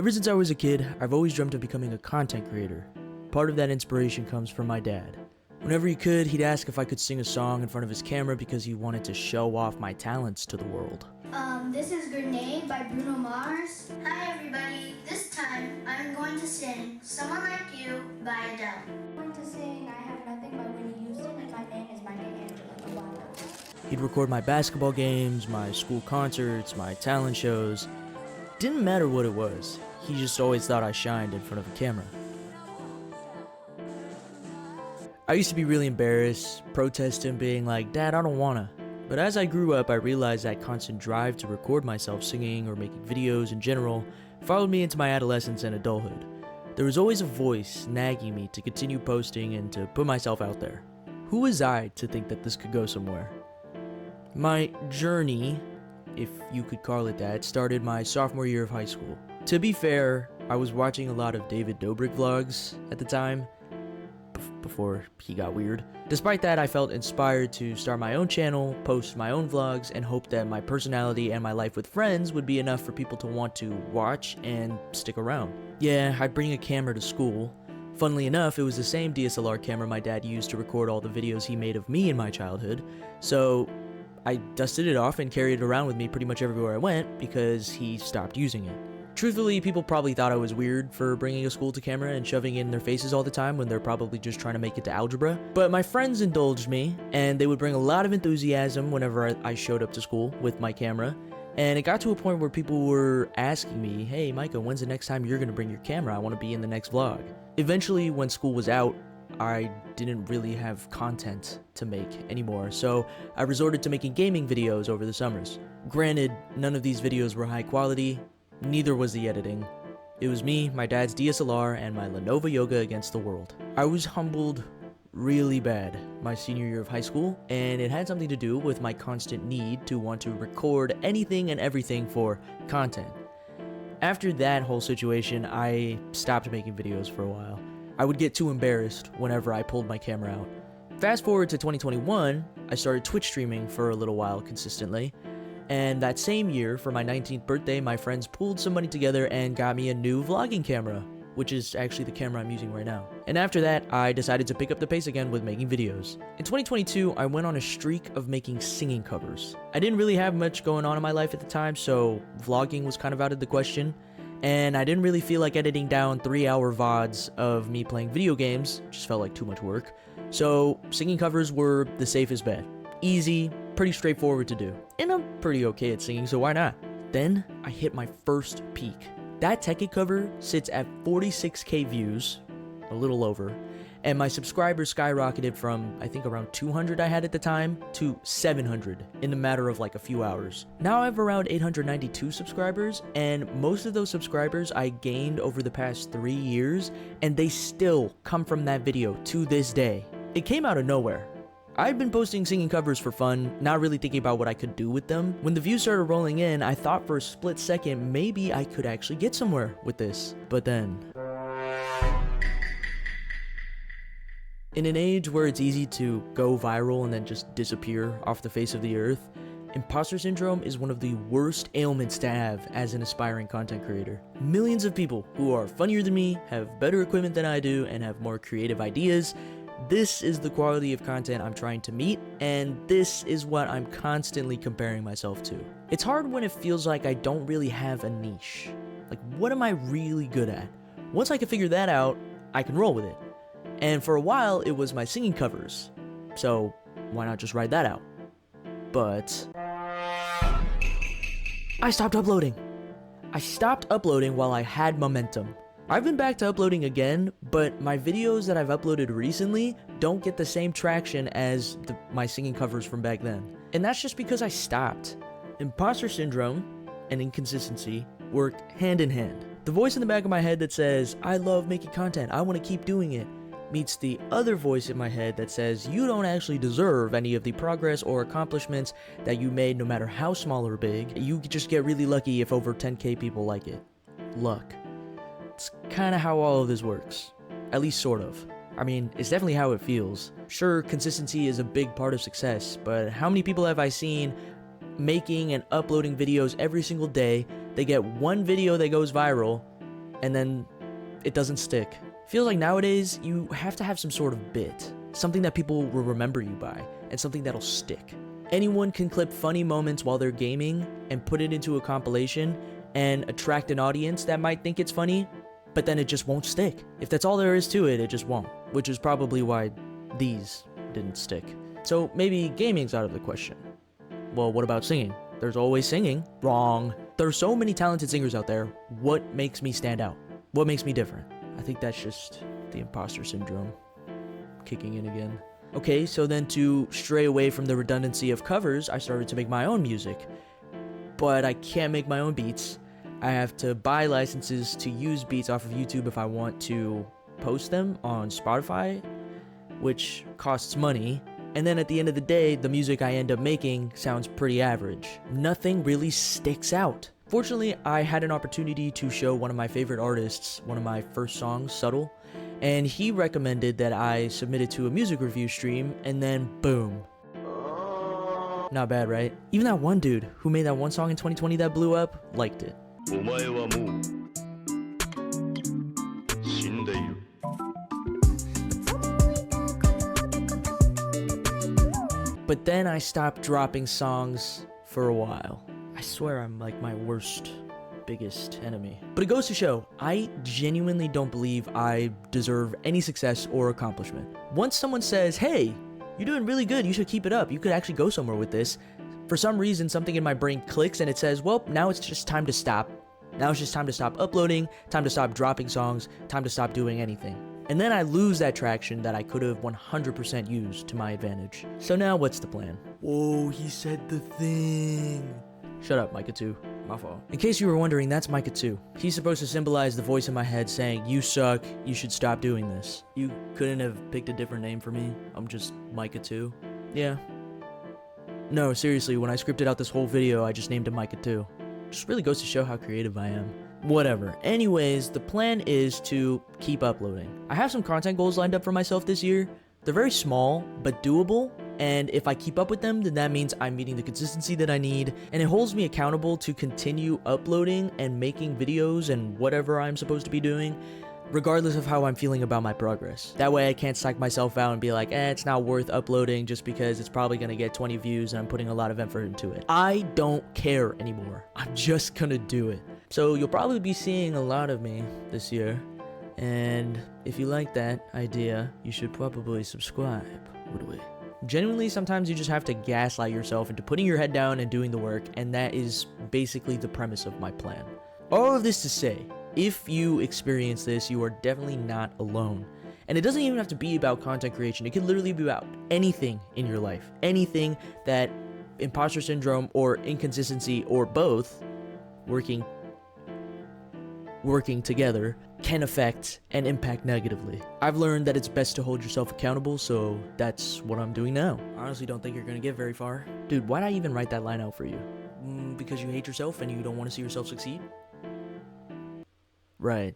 Ever since I was a kid, I've always dreamt of becoming a content creator. Part of that inspiration comes from my dad. Whenever he could, he'd ask if I could sing a song in front of his camera because he wanted to show off my talents to the world. This is Grenade by Bruno Mars. Hi everybody, this time I'm going to sing Someone Like You by Adele. I'm going to sing I Have Nothing by Whitney Houston, and my name is Michelangelo Obama. He'd record my basketball games, my school concerts, my talent shows. Didn't matter what it was, he just always thought I shined in front of a camera. I used to be really embarrassed, protest him being like, "Dad, I don't wanna." But as I grew up, I realized that constant drive to record myself singing or making videos in general followed me into my adolescence and adulthood. There was always a voice nagging me to continue posting and to put myself out there. Who was I to think that this could go somewhere? My journey, if you could call it that, started my sophomore year of high school. To be fair, I was watching a lot of David Dobrik vlogs at the time, before he got weird. Despite that, I felt inspired to start my own channel, post my own vlogs, and hoped that my personality and my life with friends would be enough for people to want to watch and stick around. Yeah, I'd bring a camera to school. Funnily enough, it was the same DSLR camera my dad used to record all the videos he made of me in my childhood, so I dusted it off and carried it around with me pretty much everywhere I went because he stopped using it. Truthfully, people probably thought I was weird for bringing a school to camera and shoving it in their faces all the time when they're probably just trying to make it to algebra. But my friends indulged me, and they would bring a lot of enthusiasm whenever I showed up to school with my camera. And it got to a point where people were asking me, "Hey Micah, when's the next time you're gonna bring your camera? I wanna be in the next vlog." Eventually, when school was out, I didn't really have content to make anymore, so I resorted to making gaming videos over the summers. Granted, none of these videos were high quality. Neither was the editing. It was me, my dad's DSLR, and my Lenovo Yoga against the world. I was humbled really bad my senior year of high school, and it had something to do with my constant need to want to record anything and everything for content. After that whole situation, I stopped making videos for a while. I would get too embarrassed whenever I pulled my camera out. Fast forward to 2021, I started Twitch streaming for a little while consistently. And that same year, for my 19th birthday, my friends pulled some money together and got me a new vlogging camera, which is actually the camera I'm using right now. And after that, I decided to pick up the pace again with making videos. In 2022, I went on a streak of making singing covers. I didn't really have much going on in my life at the time, so vlogging was kind of out of the question. And I didn't really feel like editing down 3-hour VODs of me playing video games, just felt like too much work. So singing covers were the safest bet. Easy, pretty straightforward to do. And I'm pretty okay at singing, so why not? Then I hit my first peak. That Tekkit cover sits at 46k views, a little over, and my subscribers skyrocketed from, I think around 200 I had at the time, to 700 in the matter of like a few hours. Now I have around 892 subscribers, and most of those subscribers I gained over the past 3 years, and they still come from that video to this day. It came out of nowhere. I'd been posting singing covers for fun, not really thinking about what I could do with them. When the views started rolling in, I thought for a split second maybe I could actually get somewhere with this. But then, in an age where it's easy to go viral and then just disappear off the face of the earth, imposter syndrome is one of the worst ailments to have as an aspiring content creator. Millions of people who are funnier than me, have better equipment than I do, and have more creative ideas. This is the quality of content I'm trying to meet, and this is what I'm constantly comparing myself to. It's hard when it feels like I don't really have a niche. Like, what am I really good at? Once I can figure that out, I can roll with it. And for a while, it was my singing covers. So, why not just ride that out? But I stopped uploading. I stopped uploading while I had momentum. I've been back to uploading again, but my videos that I've uploaded recently don't get the same traction as my singing covers from back then. And that's just because I stopped. Imposter syndrome and inconsistency work hand in hand. The voice in the back of my head that says, "I love making content, I want to keep doing it," meets the other voice in my head that says, "You don't actually deserve any of the progress or accomplishments that you made, no matter how small or big. You just get really lucky if over 10k people like it." Luck. It's kind of how all of this works. At least sort of. I mean, it's definitely how it feels. Sure, consistency is a big part of success, but how many people have I seen making and uploading videos every single day? They get one video that goes viral, and then it doesn't stick. Feels like nowadays you have to have some sort of bit, something that people will remember you by, and something that'll stick. Anyone can clip funny moments while they're gaming and put it into a compilation and attract an audience that might think it's funny, but then it just won't stick. If that's all there is to it, it just won't, which is probably why these didn't stick. So maybe gaming's out of the question. Well, what about singing? There's always singing. Wrong. There are so many talented singers out there. What makes me stand out? What makes me different? I think that's just the imposter syndrome kicking in again. Okay, so then to stray away from the redundancy of covers, I started to make my own music. But I can't make my own beats. I have to buy licenses to use beats off of YouTube if I want to post them on Spotify, which costs money. And then at the end of the day, the music I end up making sounds pretty average. Nothing really sticks out. Fortunately, I had an opportunity to show one of my favorite artists one of my first songs, Subtle, and he recommended that I submit it to a music review stream, and then boom. Not bad, right? Even that one dude who made that one song in 2020 that blew up liked it. But then I stopped dropping songs for a while. I swear I'm like my worst, biggest enemy. But it goes to show, I genuinely don't believe I deserve any success or accomplishment. Once someone says, hey, you're doing really good, you should keep it up, you could actually go somewhere with this, for some reason something in my brain clicks and it says, well, now it's just time to stop. Now it's just time to stop uploading, time to stop dropping songs, time to stop doing anything. And then I lose that traction that I could have 100% used to my advantage. So now what's the plan? Whoa, he said the thing. Shut up, Micah 2. My fault. In case you were wondering, that's Micah 2. He's supposed to symbolize the voice in my head saying, you suck, you should stop doing this. You couldn't have picked a different name for me? I'm just Micah 2? Yeah. No, seriously, when I scripted out this whole video, I just named him Micah 2. Just really goes to show how creative I am. Whatever. Anyways, the plan is to keep uploading. I have some content goals lined up for myself this year. They're very small, but doable. And if I keep up with them, then that means I'm meeting the consistency that I need, and it holds me accountable to continue uploading and making videos and whatever I'm supposed to be doing, regardless of how I'm feeling about my progress. That way I can't psych myself out and be like, it's not worth uploading just because it's probably gonna get 20 views and I'm putting a lot of effort into it. I don't care anymore. I'm just gonna do it. So you'll probably be seeing a lot of me this year, and if you like that idea, you should probably subscribe, would we? Genuinely, sometimes you just have to gaslight yourself into putting your head down and doing the work, and that is basically the premise of my plan. All of this to say, if you experience this, you are definitely not alone. And it doesn't even have to be about content creation. It could literally be about anything in your life. Anything that imposter syndrome or inconsistency or both working together can affect and impact negatively. I've learned that it's best to hold yourself accountable, so that's what I'm doing now. I honestly don't think you're gonna get very far. Dude, why'd I even write that line out for you? Because you hate yourself and you don't want to see yourself succeed? Right.